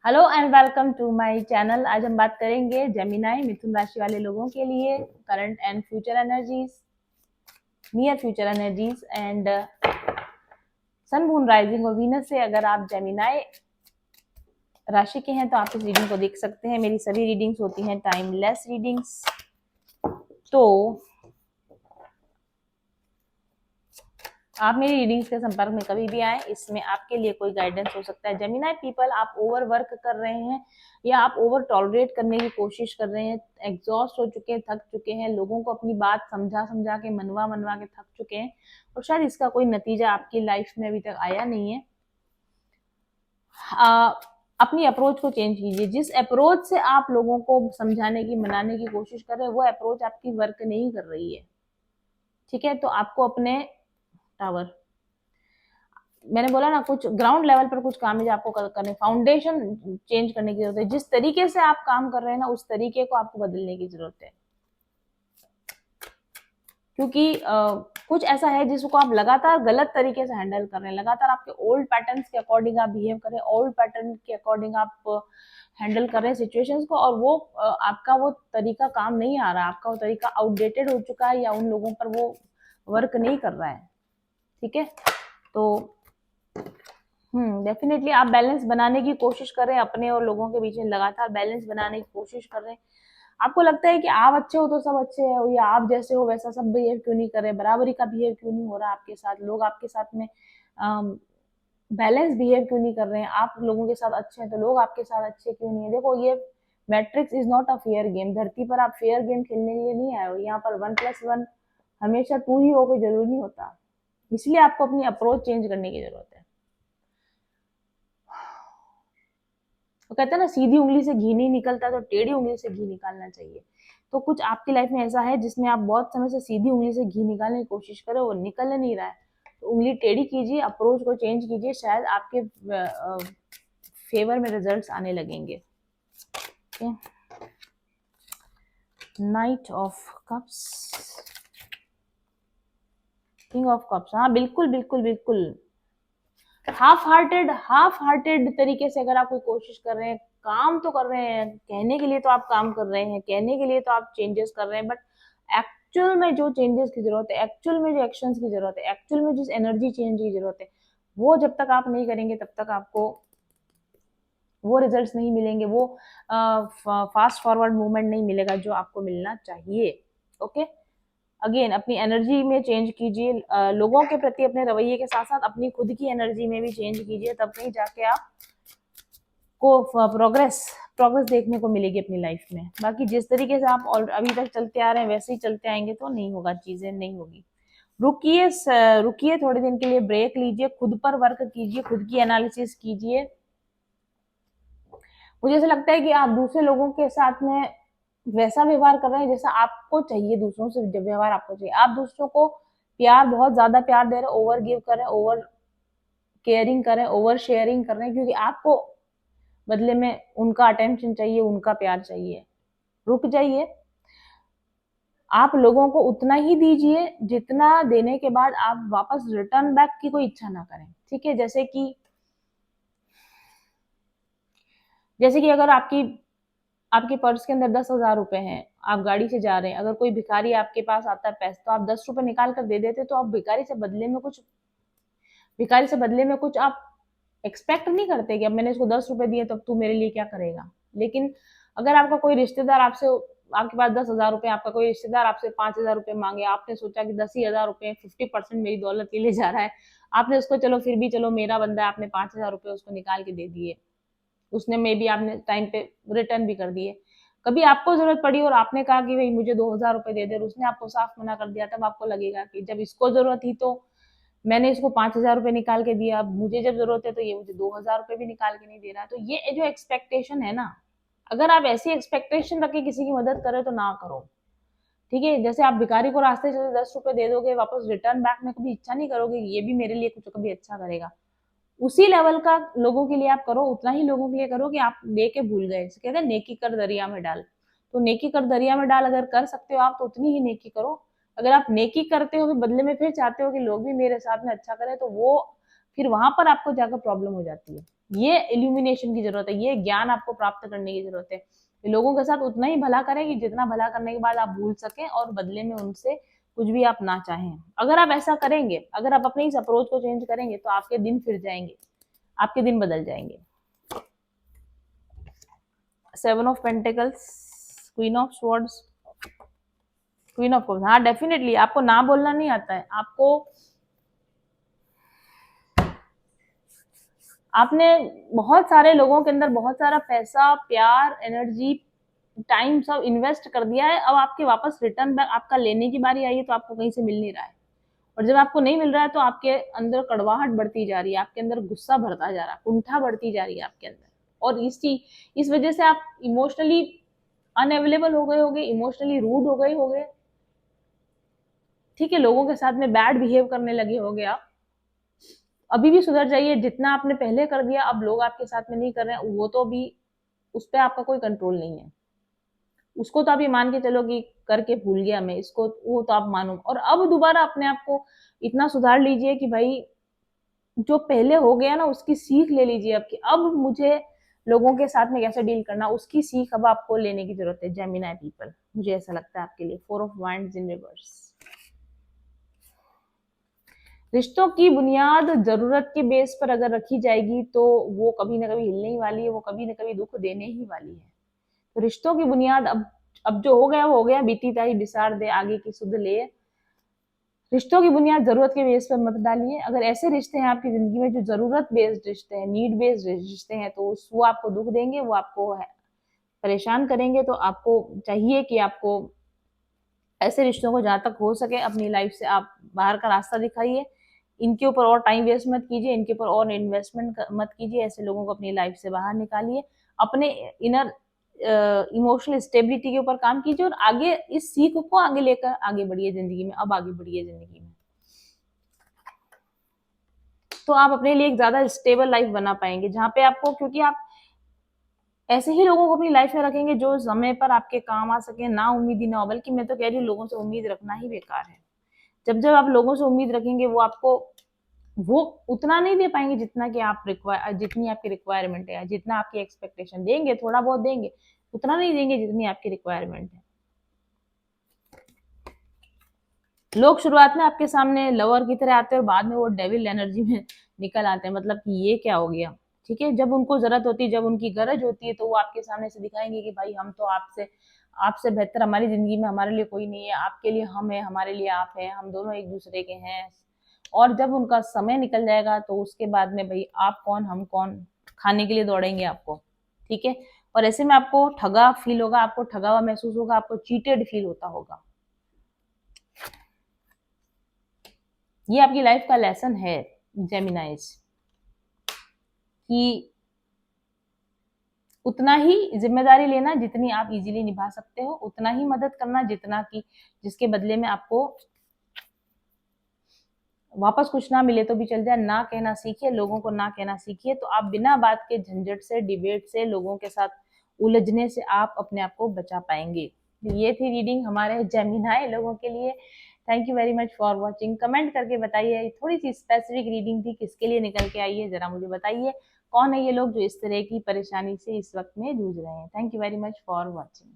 Hello and welcome to my channel. आज हम बात करेंगे जेमिनाई मिथुन राशि वाले लोगों के लिए current and future energies, near future energies and sun moon rising और वीनस से। अगर आप जेमिनाई राशि के हैं तो आप इस रीडिंग को देख सकते हैं। मेरी सभी रीडिंग्स होती हैं टाइमलेस रीडिंग्स, तो आप मेरी रीडिंग्स के संपर्क में कभी भी आए, इसमें आपके लिए कोई गाइडेंस हो सकता है। जेमिनाई पीपल, आप ओवर वर्क कर रहे हैं या आप ओवर टॉलरेट करने की कोशिश कर रहे हैं, एग्जॉस्ट हो चुके हैं, थक चुके हैं, लोगों को अपनी बात समझा समझा के मनवा मनवा के थक चुके हैं और शायद इसका कोई नतीजा आपकी लाइफ में अभी तक आया नहीं है। अपनी अप्रोच को चेंज कीजिए। जिस अप्रोच से आप लोगों को समझाने की मनाने की कोशिश कर रहे हैं वो अप्रोच आपकी वर्क नहीं कर रही है, ठीक है। तो आपको अपने टावर, मैंने बोला ना, कुछ ग्राउंड लेवल पर कुछ काम है जो आपको करने, फाउंडेशन चेंज करने की जरूरत है। जिस तरीके से आप काम कर रहे हैं ना, उस तरीके को आपको बदलने की जरूरत है, क्योंकि कुछ ऐसा है जिसको आप लगातार गलत तरीके से हैंडल कर रहे हैं। लगातार आपके ओल्ड पैटर्न्स के अकॉर्डिंग आप बिहेव कर रहे हैं, ओल्ड पैटर्न के अकॉर्डिंग आप हैंडल कर रहे हैं सिचुएशंस को, और वो आपका वो तरीका काम नहीं आ रहा, आपका वो तरीका आउटडेटेड हो चुका है या उन लोगों पर वो वर्क नहीं कर रहा है, ठीक है। तो डेफिनेटली आप बैलेंस बनाने की कोशिश कर रहे हैं, अपने और लोगों के बीच में लगातार बैलेंस बनाने की कोशिश कर रहे हैं। आपको लगता है कि आप अच्छे हो तो सब अच्छे हैं, या आप जैसे हो वैसा सब बिहेव क्यों नहीं कर रहे, बराबरी का बिहेव क्यों नहीं हो रहा आपके साथ, लोग आपके साथ में बैलेंस बिहेव क्यों नहीं कर रहे हैं। आप लोगों के साथ अच्छे हैं तो लोग आपके साथ अच्छे क्यों नहीं है। देखो, ये matrix is not a fair game. धरती पर आप फेयर गेम खेलने के लिए नहीं आए हो। यहाँ पर 1+1 हमेशा 2 ही हो, कोई जरूरी नहीं होता। इसलिए आपको अपनी अप्रोच चेंज करने की जरूरत है। तो कहते हैं ना, सीधी उंगली से घी नहीं निकलता तो टेढ़ी उंगली से घी निकालना चाहिए। तो कुछ आपकी लाइफ में ऐसा है जिसमें आप बहुत समय से सीधी उंगली से घी निकालने की कोशिश करें, वो निकल नहीं रहा है, तो उंगली टेढ़ी कीजिए, अप्रोच को चेंज कीजिए, शायद आपके फेवर में रिजल्ट्स आने लगेंगे। Night of cups, king of cups, हाँ बिल्कुल बिल्कुल बिल्कुल। हाफ हार्टेड तरीके से अगर आप कोई कोशिश कर रहे हैं, काम तो कर रहे हैं, कहने के लिए तो आप काम कर रहे हैं, कहने के लिए तो आप चेंजेस कर रहे हैं, बट एक्चुअल में जो चेंजेस की जरूरत है, एक्चुअल में जो एक्शंस की जरूरत है, एक्चुअल में जिस एनर्जी चेंज की जरूरत है, वो जब तक आप नहीं करेंगे तब तक आपको वो रिजल्ट्स नहीं मिलेंगे, वो फास्ट फॉरवर्ड मूवमेंट नहीं मिलेगा जो आपको मिलना चाहिए। ओके, अगेन अपनी एनर्जी में चेंज कीजिए, लोगों के प्रति अपने रवैये के साथ साथ अपनी खुद की एनर्जी में भी चेंज कीजिए, तब कहीं जाके आप को प्रोग्रेस देखने को मिलेगी अपनी लाइफ में। बाकी जिस तरीके से आप अभी तक चलते आ रहे हैं वैसे ही चलते आएंगे तो नहीं होगा, चीजें नहीं होगी। रुकिए, रुकिए, थोड़े दिन के लिए ब्रेक लीजिए, खुद पर वर्क कीजिए, खुद की एनालिसिस कीजिए। मुझे ऐसा लगता है कि आप दूसरे लोगों के साथ में वैसा व्यवहार कर रहे हैं जैसा आपको चाहिए, दूसरों से जो व्यवहार आपको चाहिए। आप दूसरों को प्यार, बहुत ज्यादा प्यार दे रहे हैं, ओवर गिव कर रहे हैं, ओवर केयरिंग कर रहे हैं, ओवर शेयरिंग कर रहे हैं, क्योंकि आपको बदले में उनका अटेंशन चाहिए, उनका प्यार चाहिए। रुक जाइए, आप लोगों को उतना ही दीजिए जितना देने के बाद आप वापस रिटर्न बैक की कोई इच्छा ना करें, ठीक है। जैसे कि अगर आपके पर्स के अंदर 10,000 रुपए हैं, आप गाड़ी से जा रहे हैं, अगर कोई भिखारी आपके पास आता है पैसे, तो आप 10 रुपए निकाल कर दे देते, तो आप भिखारी से बदले में कुछ आप एक्सपेक्ट नहीं करते कि अब मैंने इसको 10 रुपए दिए तो अब तू मेरे लिए क्या करेगा। लेकिन अगर आपका कोई रिश्तेदार आपसे, आपके पास 10,000 रुपए, आपका कोई रिश्तेदार आपसे 5,000 रुपए मांगे, आपने सोचा कि 10 ही हजार रुपए 50% मेरी दौलत के लिए जा रहा है, आपने उसको, चलो फिर भी चलो मेरा बंदा है, आपने 5,000 रुपए उसको निकाल के दे दिए, उसने मे बी आपने टाइम पे रिटर्न भी कर दिए। कभी आपको जरूरत पड़ी और आपने कहा कि भाई मुझे 2,000 रुपए दे दे, और उसने आपको साफ मना कर दिया, तब आपको लगेगा कि जब इसको जरूरत थी तो मैंने इसको 5,000 रुपए निकाल के दिया, अब मुझे जब जरूरत है तो ये मुझे 2,000 रुपए भी निकाल के नहीं दे रहा। तो ये जो एक्सपेक्टेशन है ना, अगर आप ऐसी एक्सपेक्टेशन रख के किसी की मदद करें तो ना करो, ठीक है। जैसे आप भिखारी को रास्ते से 10 रुपए दे दोगे, वापस रिटर्न बैक में कभी इच्छा नहीं करोगे ये भी मेरे लिए कुछ कभी अच्छा करेगा। उसी लेवल का लोगों के लिए आप करो, उतना ही लोगों के लिए करो कि आप दे के भूल गए। कहते हैं नेकी कर दरिया में डाल, तो नेकी कर दरिया में डाल अगर कर सकते हो आप तो उतनी ही नेकी करो। अगर आप नेकी करते हो फिर बदले में फिर चाहते हो कि लोग भी मेरे साथ में अच्छा करें, तो वो फिर वहां पर आपको जाकर प्रॉब्लम हो जाती है। ये इल्यूमिनेशन की जरूरत है, ये ज्ञान आपको प्राप्त करने की जरूरत है। लोगों के साथ उतना ही भला करें कि जितना भला करने के बाद आप भूल सकें और बदले में उनसे कुछ भी आप ना चाहें। अगर आप ऐसा करेंगे, अगर आप अपने इस अप्रोच को चेंज करेंगे तो आपके दिन फिर जाएंगे, आपके दिन बदल जाएंगे। 7 of pentacles, queen of swords, queen of cups. हाँ डेफिनेटली आपको ना बोलना नहीं आता है, आपने बहुत सारे लोगों के अंदर बहुत सारा पैसा, प्यार, एनर्जी, टाइम सब इन्वेस्ट कर दिया है। अब आपके वापस रिटर्न बैक आपका लेने की बारी आई है तो आपको कहीं से मिल नहीं रहा है, और जब आपको नहीं मिल रहा है तो आपके अंदर कड़वाहट बढ़ती जा रही है, आपके अंदर गुस्सा भरता जा रहा है, कुंठा बढ़ती जा रही है आपके अंदर, और इस वजह से आप इमोशनली अनअवेलेबल हो गए होगे, इमोशनली रूड हो गए होगे, ठीक है, लोगों के साथ में बैड बिहेव करने लगे होगे आप। अभी भी सुधर जाइए, जितना आपने पहले कर दिया अब लोग आपके साथ में नहीं कर रहे हैं, वो तो भी उस पर आपका कोई कंट्रोल नहीं है, उसको तो आप ये मान के चलो कि करके भूल गया मैं इसको, वो तो आप मानो, और अब दोबारा अपने आप को इतना सुधार लीजिए कि भाई जो पहले हो गया ना उसकी सीख ले लीजिए, अब कि अब मुझे लोगों के साथ में कैसे डील करना, उसकी सीख अब आपको लेने की जरूरत है जेमिनी पीपल, मुझे ऐसा लगता है आपके लिए। 4 ऑफ वांड्स इन रिवर्स। रिश्तों की बुनियाद जरूरत के बेस पर अगर रखी जाएगी तो वो कभी ना कभी हिलने ही वाली है, वो कभी ना कभी दुख देने ही वाली है। तो रिश्तों की बुनियाद अब जो हो गया वो हो गया, बीती ताई बिसार दे आगे की सुध ले। रिश्तों की बुनियाद जरूरत के बेस पर मत डालिए। अगर ऐसे रिश्ते हैं आपकी जिंदगी में जो जरूरत बेस्ड रिश्ते हैं, नीड बेस्ड रिश्ते हैं, तो वो आपको दुख देंगे, वो आपको परेशान करेंगे। तो आपको चाहिए कि आपको ऐसे रिश्तों को जहां तक हो सके अपनी लाइफ से आप बाहर का रास्ता दिखाइए। इनके ऊपर और टाइम वेस्ट मत कीजिए, इनके ऊपर और इन्वेस्टमेंट मत कीजिए, ऐसे लोगों को अपनी लाइफ से बाहर निकालिए। अपने इनर इमोशनल स्टेबिलिटी के ऊपर काम कीजिए और आगे इस सीख को आगे लेकर आगे बढ़िए जिंदगी में। अब आगे बढ़िए जिंदगी में तो आप अपने लिए एक ज्यादा स्टेबल लाइफ बना पाएंगे, जहां पे आपको, क्योंकि आप ऐसे ही लोगों को अपनी लाइफ में रखेंगे जो समय पर आपके काम आ सके। ना उम्मीद ही ना हो, बल्कि मैं तो कह रही हूँ लोगों से उम्मीद रखना ही बेकार है। जब जब आप लोगों से उम्मीद रखेंगे वो आपको वो उतना नहीं दे पाएंगे जितना कि आप जितनी आपकी रिक्वायरमेंट है, जितना आपकी एक्सपेक्टेशन देंगे, थोड़ा बहुत देंगे, उतना नहीं देंगे जितनी आपकी रिक्वायरमेंट है। लोग शुरुआत में आपके सामने लवर की तरह आते हैं और बाद में वो डेविल एनर्जी में निकल आते हैं, मतलब कि ये क्या हो गया, ठीक है। जब उनको जरूरत होती है, जब उनकी गरज होती है, तो वो आपके सामने से दिखाएंगे कि भाई हम तो आपसे आपसे बेहतर हमारी जिंदगी में हमारे लिए कोई नहीं है, आपके लिए हम है, हमारे लिए आप है, हम दोनों एक दूसरे के हैं। और जब उनका समय निकल जाएगा तो उसके बाद में भाई आप कौन हम कौन खाने के लिए दौड़ेंगे आपको, ठीक है। और ऐसे में आपको ठगा फील होगा, आपको ठगा हुआ महसूस होगा, आपको चीटेड फील होता होगा। ये आपकी लाइफ का लेसन है जेमिनाइज, कि उतना ही जिम्मेदारी लेना जितनी आप इजीली निभा सकते हो, उतना ही मदद करना जितना कि जिसके बदले में आपको वापस कुछ ना मिले तो भी चल जाए। ना कहना सीखिए, लोगों को ना कहना सीखिए, तो आप बिना बात के झंझट से, डिबेट से, लोगों के साथ उलझने से आप अपने आप को बचा पाएंगे। ये थी रीडिंग हमारे जेमिनाई लोगों के लिए। Thank you very much for watching. Comment करके बताइए, थोड़ी सी स्पेसिफिक रीडिंग थी, किसके लिए निकल के आई है जरा मुझे बताइए। कौन है ये लोग जो इस तरह की परेशानी से इस वक्त में जूझ रहे हैं। Thank you very much for watching.